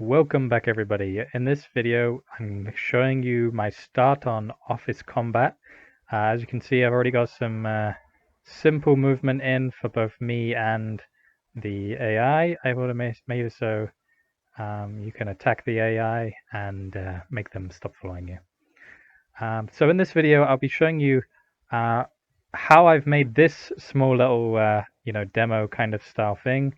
Welcome back everybody. In this video I'm showing you my start on Office Combat. As you can see, I've already got some simple movement in for both me and the AI. I've already made it so you can attack the AI and make them stop following you. So in this video I'll be showing you how I've made this small little demo kind of style thing,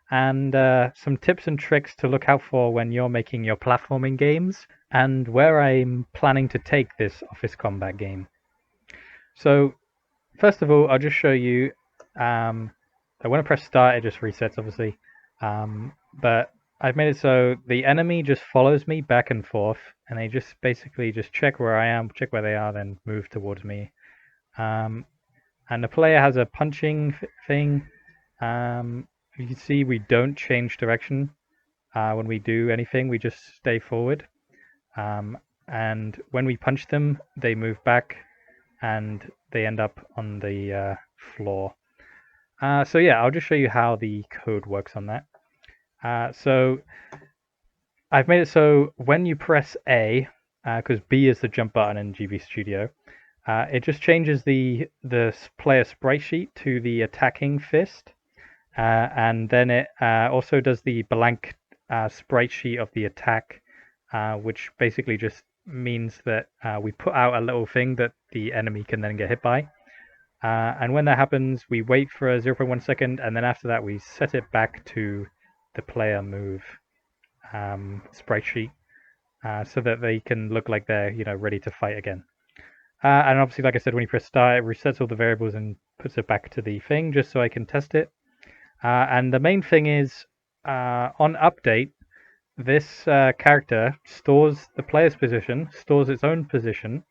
and some tips and tricks to look out for when you're making your platforming games, and where I'm planning to take this Office Combat game. So first of all, I'll just show you, when I press start it just resets obviously, but I've made it so the enemy just follows me back and forth, and they just basically just check where I am, check where they are, then move towards me. And the player has a punching thing. You can see we don't change direction when we do anything, we just stay forward. And when we punch them, they move back and they end up on the floor. So yeah, I'll just show you how the code works on that. So I've made it so when you press A, because B is the jump button in GB Studio, it just changes the player sprite sheet to the attacking fist. And then it also does the blank sprite sheet of the attack, which basically just means that we put out a little thing that the enemy can then get hit by. And when that happens, we wait for a 0.1 second, and then after that we set it back to the player move sprite sheet, so that they can look like they're ready to fight again. And obviously, like I said, when you press start, it resets all the variables and puts it back to the thing, just so I can test it. And the main thing is, on update, this character stores the player's position, stores its own position,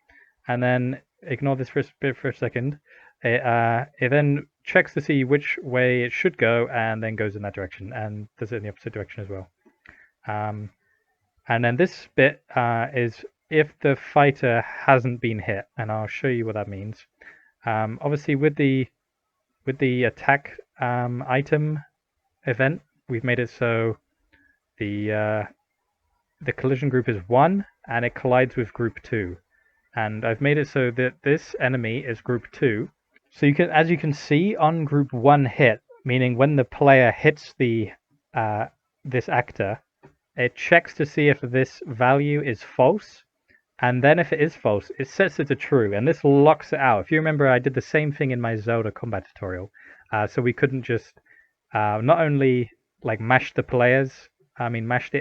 and then ignore this for a second. It then checks to see which way it should go, and then goes in that direction, and does it in the opposite direction as well. And then this bit is if the fighter hasn't been hit, and I'll show you what that means. Obviously, with the attack item event, we've made it so the collision group is 1 and it collides with group 2, and I've made it so that this enemy is group 2. So as you can see, on group 1 hit, meaning when the player hits the this actor, it checks to see if this value is false, and then if it is false, it sets it to true, and this locks it out. If you remember, I did the same thing in my Zelda combat tutorial. So we couldn't just not only like mash the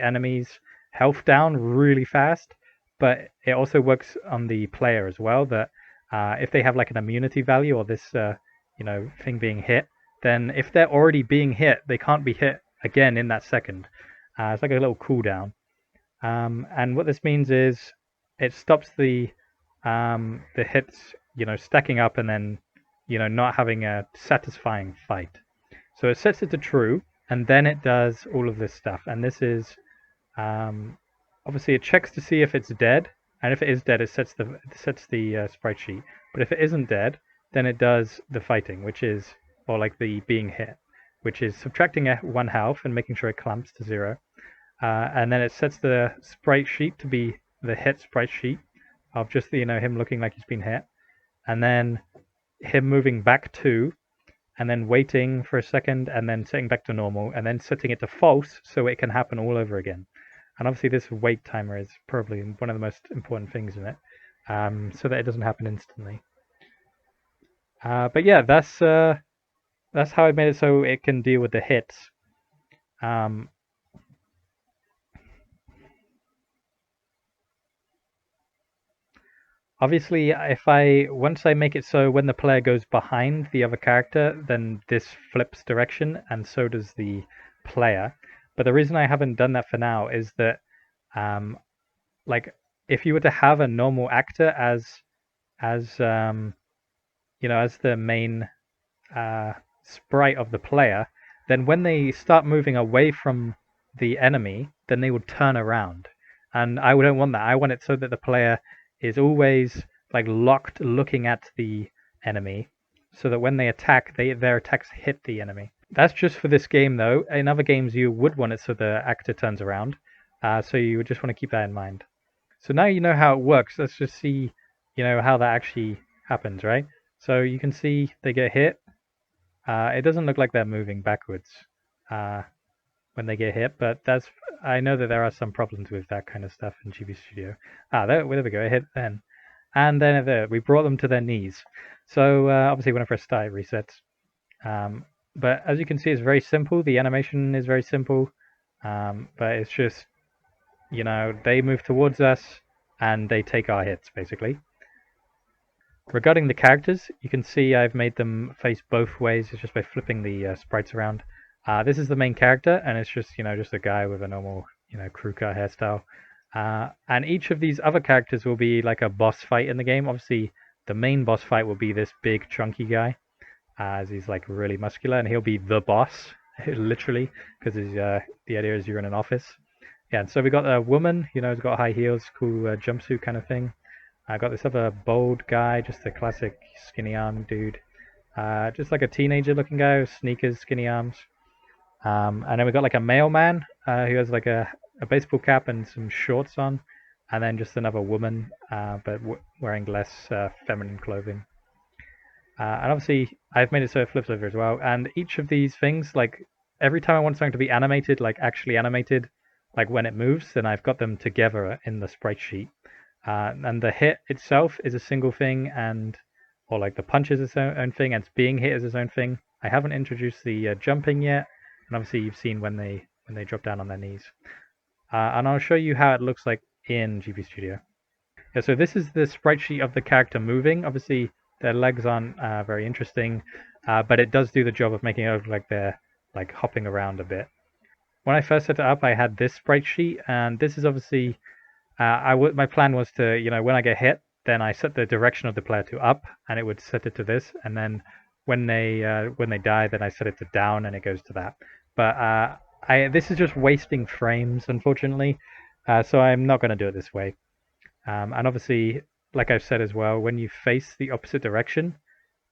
enemy's health down really fast, but it also works on the player as well, that if they have like an immunity value or this thing being hit, then if they're already being hit, they can't be hit again in that second. It's like a little cooldown. And what this means is it stops the hits stacking up and then not having a satisfying fight. So it sets it to true, and then it does all of this stuff. And this is obviously it checks to see if it's dead, and if it is dead, it sets the sprite sheet. But if it isn't dead, then it does the fighting, which is, or like the being hit, which is subtracting 1 health and making sure it clamps to 0. And then it sets the sprite sheet to be the hit sprite sheet of just him looking like he's been hit, and then him moving back 2, and then waiting for a second, and then setting back to normal, and then setting it to false so it can happen all over again. And obviously this wait timer is probably one of the most important things in it, so that it doesn't happen instantly. But yeah, that's how I made it so it can deal with the hits. Obviously, once I make it so when the player goes behind the other character, then this flips direction, and so does the player. But the reason I haven't done that for now is that, like, if you were to have a normal actor as the main sprite of the player, then when they start moving away from the enemy, then they would turn around, and I don't want that. I want it so that the player is always like locked looking at the enemy, so that when they attack, their attacks hit the enemy. That's just for this game though. In other games you would want it so the actor turns around, So you would just want to keep that in mind. So now you know how it works. Let's just see, how that actually happens, right? So you can see they get hit. It doesn't look like they're moving backwards when they get hit, but I know that there are some problems with that kind of stuff in GB Studio. There we go. It hit then, and then there we brought them to their knees. So obviously, when I press start, it resets. But as you can see, it's very simple. The animation is very simple, but it's just they move towards us and they take our hits basically. Regarding the characters, you can see I've made them face both ways. It's just by flipping the sprites around. This is the main character, and it's just just a guy with a normal crew car hairstyle. And each of these other characters will be like a boss fight in the game. Obviously, the main boss fight will be this big chunky guy, as he's like really muscular, and he'll be the boss, literally, because the idea is you're in an office. Yeah, and so we got a woman, who's got high heels, cool jumpsuit kind of thing. I got this other bold guy, just a classic skinny arm dude. Just like a teenager looking guy with sneakers, skinny arms. And then we got like a mailman who has like a baseball cap and some shorts on. And then just another woman, but wearing less feminine clothing. And obviously, I've made it so it flips over as well. And each of these things, like every time I want something to be animated, like actually animated, like when it moves, then I've got them together in the sprite sheet. And the hit itself is a single thing, or like the punch is its own thing, and being hit is its own thing. I haven't introduced the jumping yet, and obviously you've seen when they drop down on their knees. And I'll show you how it looks like in GB Studio. Yeah, so this is the sprite sheet of the character moving. Obviously, their legs aren't very interesting, but it does do the job of making it look like they're like hopping around a bit. When I first set it up, I had this sprite sheet, and this is obviously my plan was to, when I get hit, then I set the direction of the player to up, and it would set it to this, and then when they die, then I set it to down, and it goes to that. But this is just wasting frames, unfortunately, so I'm not going to do it this way. And obviously, like I've said as well, when you face the opposite direction,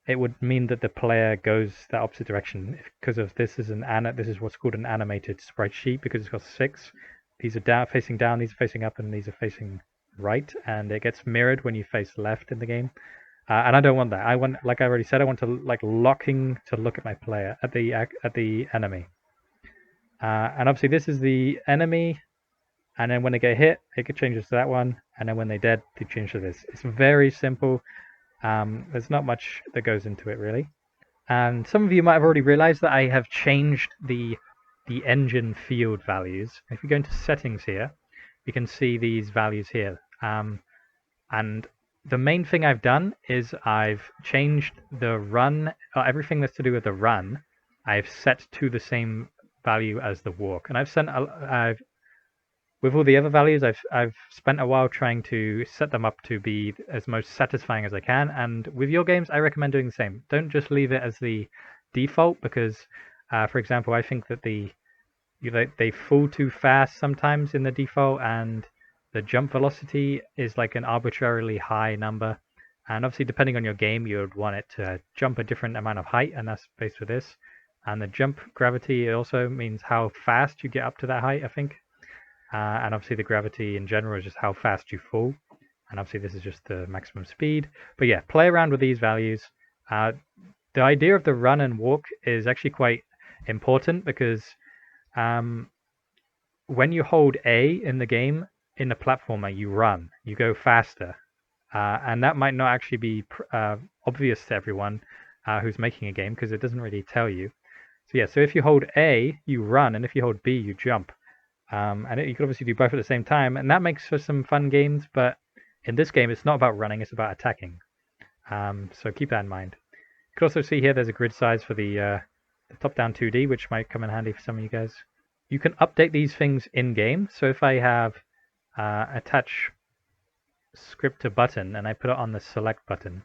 it would mean that the player goes that opposite direction because of this is this is what's called an animated sprite sheet because it's got 6. These are facing down, these are facing up, and these are facing right, and it gets mirrored when you face left in the game. And I don't want that. I want, like I already said, I want to like locking to look at my player at the enemy. And obviously this is the enemy, and then when they get hit, it changes to that one, and then when they're dead, they change to this. It's very simple. There's not much that goes into it really. And some of you might have already realized that I have changed the engine field values. If we go into settings here, you can see these values here. And the main thing I've done is I've changed the run, everything that's to do with the run, I've set to the same value as the walk. And with all the other values, I've spent a while trying to set them up to be as most satisfying as I can. And with your games, I recommend doing the same. Don't just leave it as the default because, for example, I think that they fall too fast sometimes in the default, and the jump velocity is like an arbitrarily high number. And obviously, depending on your game, you would want it to jump a different amount of height, and that's based with this. And the jump gravity also means how fast you get up to that height, I think. And obviously the gravity in general is just how fast you fall. And obviously this is just the maximum speed. But yeah, play around with these values. The idea of the run and walk is actually quite important because when you hold A in the game, in the platformer, you run, you go faster. And that might not actually be obvious to everyone who's making a game because it doesn't really tell you. So yeah, so if you hold A, you run, and if you hold B, you jump. And you can obviously do both at the same time, and that makes for some fun games, but in this game, it's not about running, it's about attacking. So keep that in mind. You can also see here there's a grid size for the top-down 2D, which might come in handy for some of you guys. You can update these things in-game, so if I have attach script to button, and I put it on the select button,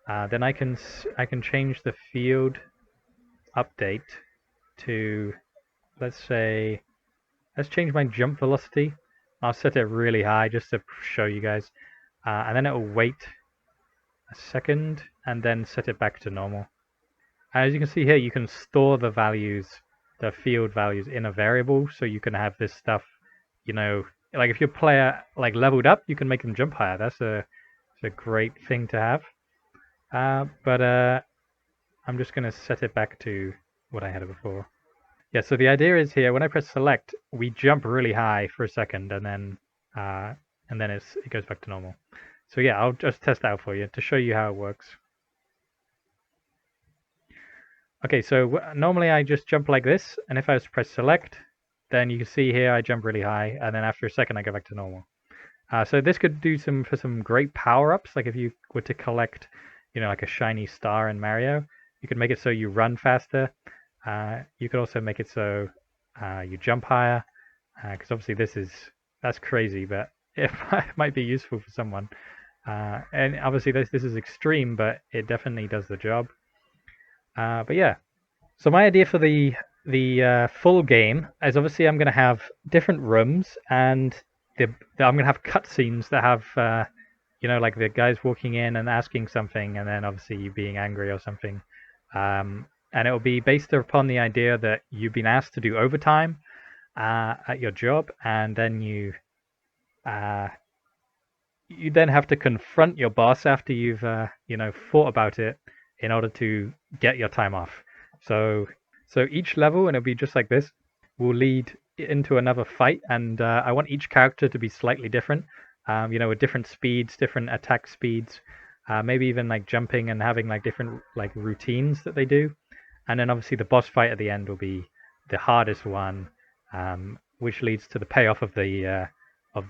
then I can change the field update to, let's change my jump velocity. I'll set it really high just to show you guys. And then it will wait a second and then set it back to normal. As you can see here, you can store the values, the field values in a variable, so you can have this stuff you know, like if your player like leveled up, you can make them jump higher. That's a great thing to have. But I'm just going to set it back to what I had before. Yeah, so the idea is here, when I press select, we jump really high for a second, and then it goes back to normal. So yeah, I'll just test that out for you to show you how it works. Okay, so normally I just jump like this, and if I was to press select, then you can see here I jump really high, and then after a second I go back to normal. So this could do some great power-ups, like if you were to collect, like a shiny star in Mario, you could make it so you run faster. You could also make it so you jump higher, because obviously that's crazy, but it might be useful for someone. And obviously this is extreme, but it definitely does the job. But yeah, so my idea for the full game is obviously I'm going to have different rooms, and I'm going to have cutscenes that have like the guys walking in and asking something, and then obviously you being angry or something. And it will be based upon the idea that you've been asked to do overtime at your job, and then you then have to confront your boss after you've thought about it in order to get your time off. So each level, and it'll be just like this, will lead into another fight, and I want each character to be slightly different. With different speeds, different attack speeds, maybe even like jumping and having like different like routines that they do. And then obviously the boss fight at the end will be the hardest one, which leads to the payoff of the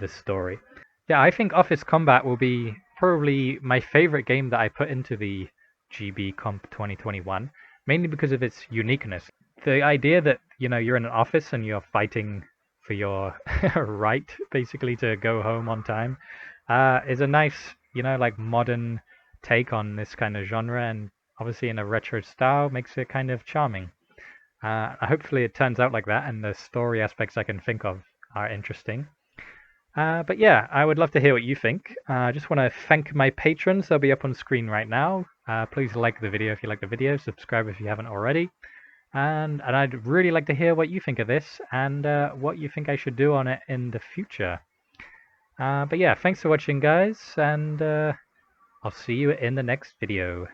story. Yeah, I think Office Combat will be probably my favorite game that I put into the GB Comp 2021, mainly because of its uniqueness. The idea that you're in an office and you're fighting for your right, basically, to go home on time, is a nice, like modern take on this kind of genre, and obviously in a retro style makes it kind of charming. Hopefully it turns out like that, and the story aspects I can think of are interesting. But yeah, I would love to hear what you think. I just want to thank my patrons. They'll be up on screen right now. Please like the video if you like the video. Subscribe if you haven't already. And I'd really like to hear what you think of this and what you think I should do on it in the future. But yeah, thanks for watching, guys, and I'll see you in the next video.